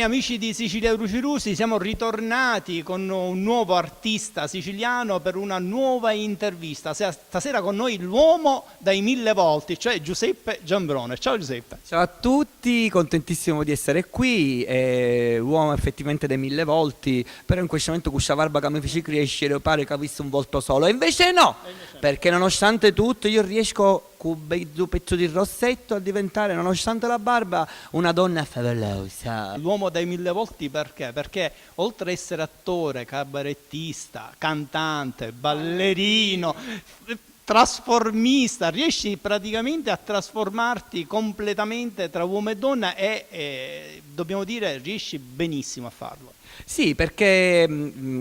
Amici di Sicilia Rucirusi, siamo ritornati con un nuovo artista siciliano per una nuova intervista. Stasera con noi l'uomo dai 1000 volti, cioè Giuseppe Giambrone. Ciao Giuseppe. Ciao a tutti, contentissimo di essere qui, uomo effettivamente dei 1000 volti, però in questo momento con questa barba che mi fece crescere pare che ho visto un volto solo, e invece no, perché nonostante tutto io riesco con un bel pezzo di rossetto a diventare, nonostante la barba, una donna favolosa. L'uomo dai 1000 volti perché? Perché oltre ad essere attore, cabarettista, cantante, ballerino, trasformista, riesci praticamente a trasformarti completamente tra uomo e donna e dobbiamo dire riesci benissimo a farlo. Sì, perché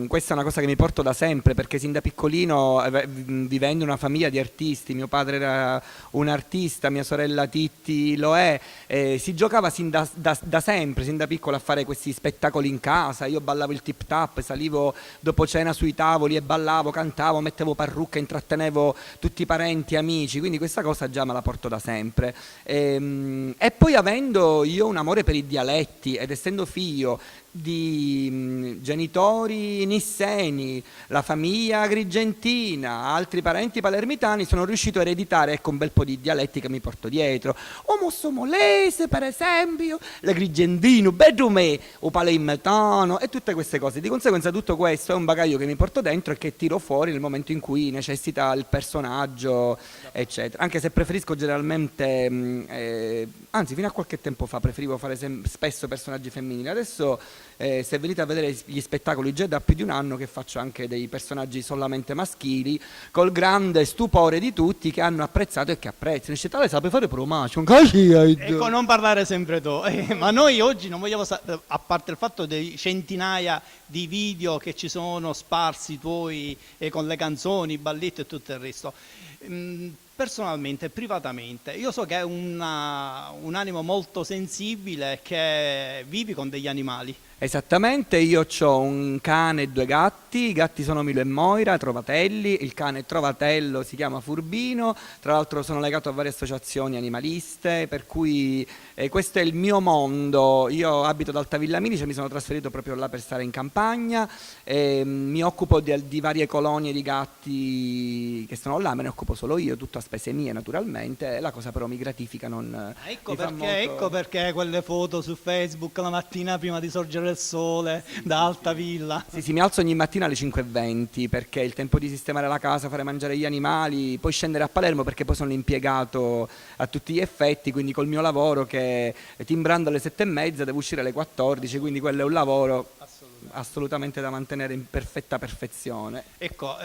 questa è una cosa che mi porto da sempre, perché sin da piccolino, vivendo in una famiglia di artisti, mio padre era un artista, mia sorella Titti lo è, si giocava sin da sempre, sin da piccolo a fare questi spettacoli in casa. Io ballavo il tip tap, salivo dopo cena sui tavoli e ballavo, cantavo, mettevo parrucca, intrattenevo tutti i parenti, amici, quindi questa cosa già me la porto da sempre. E poi avendo io un amore per i dialetti ed essendo figlio di genitori nisseni, la famiglia agrigentina, altri parenti palermitani, sono riuscito a ereditare, ecco, un bel po' di dialetti che mi porto dietro. O mossomolese, per esempio, l'agrigentino, bedumè, o palermitano e tutte queste cose. Di conseguenza tutto questo è un bagaglio che mi porto dentro e che tiro fuori nel momento in cui necessita il personaggio, eccetera. Anche se preferisco generalmente, anzi fino a qualche tempo fa preferivo fare spesso personaggi femminili. Adesso se venite a vedere gli spettacoli già da più di un anno che faccio anche dei personaggi solamente maschili, col grande stupore di tutti che hanno apprezzato e che apprezzano. Dice, tale sa fare pure macio, ecco, non parlare sempre tu, ma noi oggi non vogliamo, a parte il fatto di centinaia di video che ci sono sparsi tuoi con le canzoni, i balletti e tutto il resto. Personalmente, privatamente, io so che è un animo molto sensibile, che vivi con degli animali. Esattamente, io ho un cane e 2 gatti, i gatti sono Milo e Moira, trovatelli, il cane trovatello si chiama Furbino, tra l'altro sono legato a varie associazioni animaliste, per cui questo è il mio mondo. Io abito ad Altavilla Milice, mi sono trasferito proprio là per stare in campagna, mi occupo di varie colonie di gatti che sono là, me ne occupo solo io, tutto a spese mie naturalmente, la cosa però mi gratifica, non Ecco mi fa perché, molto... ecco perché quelle foto su Facebook la mattina prima di sorgere il sole da Altavilla. Sì, mi alzo ogni mattina alle 5:20 perché è il tempo di sistemare la casa, fare mangiare gli animali, poi scendere a Palermo perché poi sono impiegato a tutti gli effetti, quindi col mio lavoro che timbrando alle 7:30 devo uscire alle 14, quindi quello è un lavoro assolutamente da mantenere in perfetta perfezione. Ecco,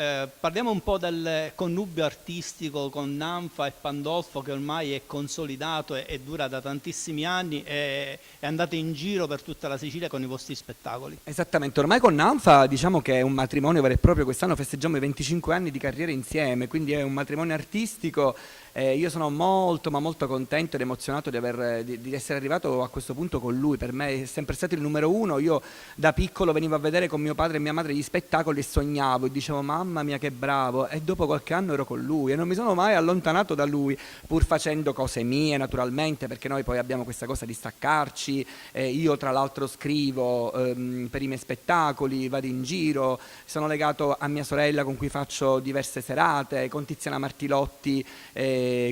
parliamo un po' del connubio artistico con Nanfa e Pandolfo, che ormai è consolidato e dura da tantissimi anni e è andato in giro per tutta la Sicilia con i vostri spettacoli. Esattamente, ormai con Nanfa diciamo che è un matrimonio vero e proprio, quest'anno festeggiamo i 25 anni di carriera insieme, quindi è un matrimonio artistico. Io sono molto ma molto contento ed emozionato di essere arrivato a questo punto con lui. Per me è sempre stato il numero uno. Io da piccolo venivo a vedere con mio padre e mia madre gli spettacoli e sognavo e dicevo mamma mia che bravo, e dopo qualche anno ero con lui e non mi sono mai allontanato da lui, pur facendo cose mie naturalmente, perché noi poi abbiamo questa cosa di staccarci. Io tra l'altro scrivo per i miei spettacoli, vado in giro, sono legato a mia sorella con cui faccio diverse serate, con Tiziana Martilotti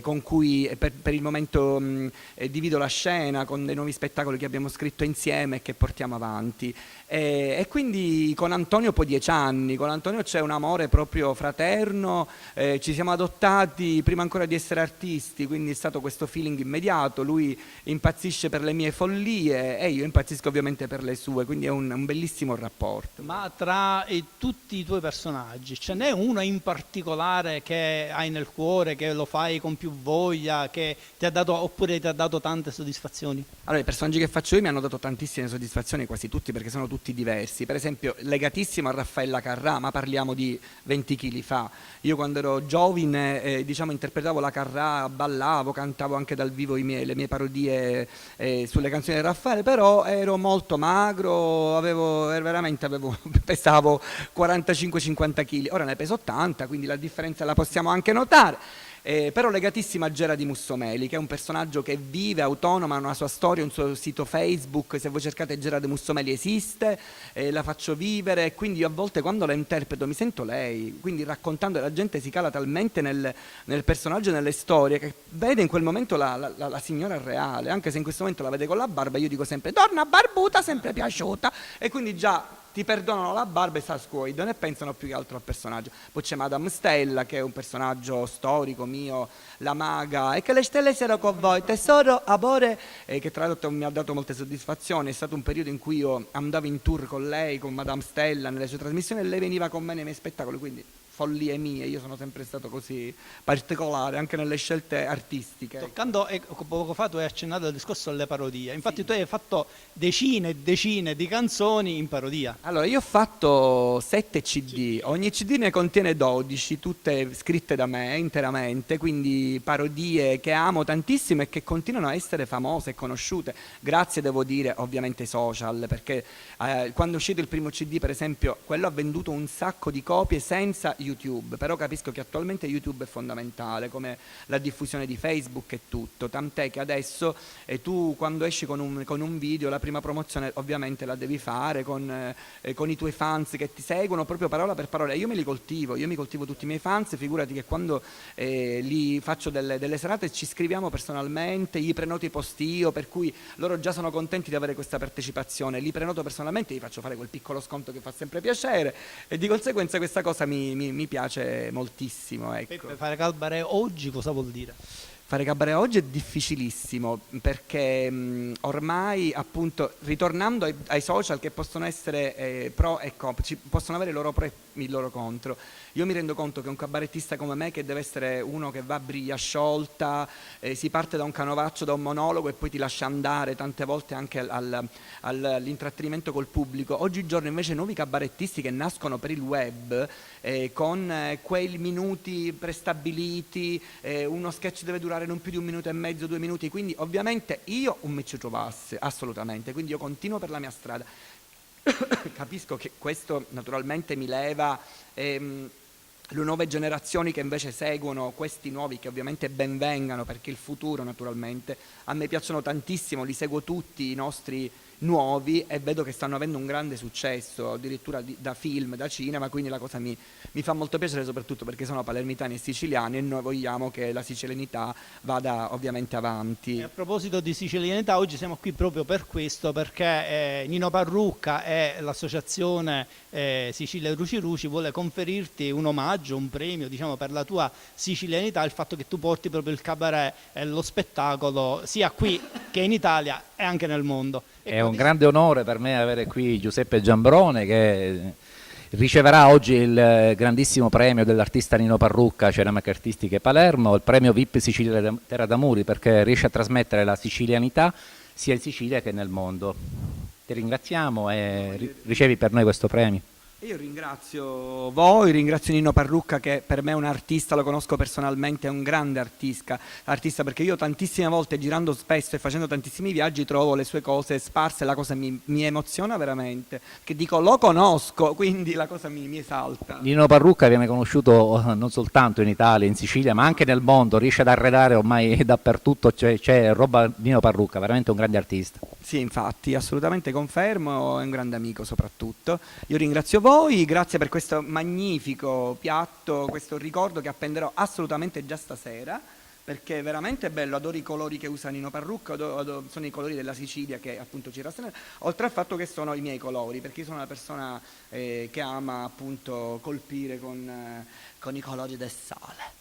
con cui per il momento divido la scena con dei nuovi spettacoli che abbiamo scritto insieme e che portiamo avanti. E quindi con Antonio poi 10 anni, con Antonio c'è un amore proprio fraterno, ci siamo adottati prima ancora di essere artisti, quindi è stato questo feeling immediato, lui impazzisce per le mie follie e io impazzisco ovviamente per le sue, quindi è un bellissimo rapporto. Ma tra tutti i tuoi personaggi ce n'è uno in particolare che hai nel cuore, che lo fai con più voglia, che ti ha dato, oppure ti ha dato tante soddisfazioni? Allora, i personaggi che faccio io mi hanno dato tantissime soddisfazioni, quasi tutti, perché sono tutti diversi. Per esempio, legatissimo a Raffaella Carrà, ma parliamo di 20 kg fa. Io quando ero giovane, diciamo, interpretavo la Carrà, ballavo, cantavo anche dal vivo le mie parodie sulle canzoni di Raffaele, però ero molto magro, pesavo 45-50 kg. Ora ne peso 80, quindi la differenza la possiamo anche notare. però legatissima a Gera di Mussomeli, che è un personaggio che vive, autonoma, ha una sua storia, un suo sito Facebook. Se voi cercate Gera di Mussomeli esiste, la faccio vivere, e quindi io a volte quando la interpreto mi sento lei, quindi raccontando, la gente si cala talmente nel personaggio e nelle storie che vede in quel momento la signora reale, anche se in questo momento la vede con la barba. Io dico sempre donna barbuta, sempre piaciuta, e quindi già ti perdonano la barba e sta scuoio, ne pensano più che altro al personaggio. Poi c'è Madame Stella, che è un personaggio storico mio, la maga, e che le stelle siano con voi, tesoro, amore, che tra l'altro mi ha dato molte soddisfazioni. È stato un periodo in cui io andavo in tour con lei, con Madame Stella, nelle sue trasmissioni, e lei veniva con me nei miei spettacoli, quindi follie mie. Io sono sempre stato così particolare anche nelle scelte artistiche. Toccando, poco fa tu hai accennato al discorso delle parodie, infatti tu hai fatto decine e decine di canzoni in parodia. Allora, io ho fatto 7 CD, ogni CD ne contiene 12, tutte scritte da me interamente, quindi parodie che amo tantissimo e che continuano a essere famose e conosciute. Grazie, devo dire, ovviamente ai social, perché quando è uscito il primo CD, per esempio, quello ha venduto un sacco di copie senza YouTube, però capisco che attualmente YouTube è fondamentale, come la diffusione di Facebook e tutto, tant'è che adesso tu quando esci con un video, la prima promozione ovviamente la devi fare con i tuoi fans che ti seguono proprio parola per parola. Io mi coltivo tutti i miei fans, figurati che quando li faccio delle serate ci scriviamo personalmente, gli prenoto i post io, per cui loro già sono contenti di avere questa partecipazione, li prenoto personalmente, gli faccio fare quel piccolo sconto che fa sempre piacere, e di conseguenza questa cosa mi piace moltissimo, ecco. Per fare cabaret oggi cosa vuol dire? Fare cabaret oggi è difficilissimo, perché ormai, appunto, ritornando ai social, che possono essere pro e contro, possono avere i loro pro e i loro contro. Io mi rendo conto che un cabarettista come me, che deve essere uno che va a briglia sciolta, si parte da un canovaccio, da un monologo, e poi ti lascia andare tante volte anche all'intrattenimento col pubblico. Oggigiorno invece nuovi cabarettisti che nascono per il web, con quei minuti prestabiliti, uno sketch deve durare non più di 1 minuto e mezzo, 2 minuti, quindi ovviamente io non mi ci trovassi, assolutamente, quindi io continuo per la mia strada. Capisco che questo naturalmente mi leva le nuove generazioni che invece seguono questi nuovi, che ovviamente ben vengano, perché il futuro naturalmente, a me piacciono tantissimo, li seguo tutti i nostri nuovi e vedo che stanno avendo un grande successo, addirittura da film, da cinema, quindi la cosa mi fa molto piacere, soprattutto perché sono palermitani e siciliani e noi vogliamo che la sicilianità vada ovviamente avanti. E a proposito di sicilianità, oggi siamo qui proprio per questo, perché Nino Parrucca e l'associazione Sicilia Ruci Ruci vuole conferirti un omaggio, un premio, diciamo, per la tua sicilianità, il fatto che tu porti proprio il cabaret e lo spettacolo sia qui che in Italia e anche nel mondo. È un grande onore per me avere qui Giuseppe Giambrone, che riceverà oggi il grandissimo premio dell'artista Nino Parrucca, Ceramiche Artistiche Palermo, il premio VIP Sicilia Terra d'Amuri, perché riesce a trasmettere la sicilianità sia in Sicilia che nel mondo. Ti ringraziamo e ricevi per noi questo premio. Io ringrazio voi, ringrazio Nino Parrucca, che per me è un artista, lo conosco personalmente, è un grande artista, perché io tantissime volte, girando spesso e facendo tantissimi viaggi, trovo le sue cose sparse, la cosa mi emoziona veramente, che dico lo conosco, quindi la cosa mi esalta. Nino Parrucca viene conosciuto non soltanto in Italia, in Sicilia, ma anche nel mondo, riesce ad arredare ormai dappertutto, c'è roba Nino Parrucca, veramente un grande artista. Sì, infatti, assolutamente confermo, è un grande amico soprattutto. Io ringrazio voi, grazie per questo magnifico piatto, questo ricordo che appenderò assolutamente già stasera, perché è veramente bello, adoro i colori che usa Nino Parrucca, sono i colori della Sicilia che appunto ci rassegnano, oltre al fatto che sono i miei colori, perché io sono una persona che ama appunto colpire con i colori del sole.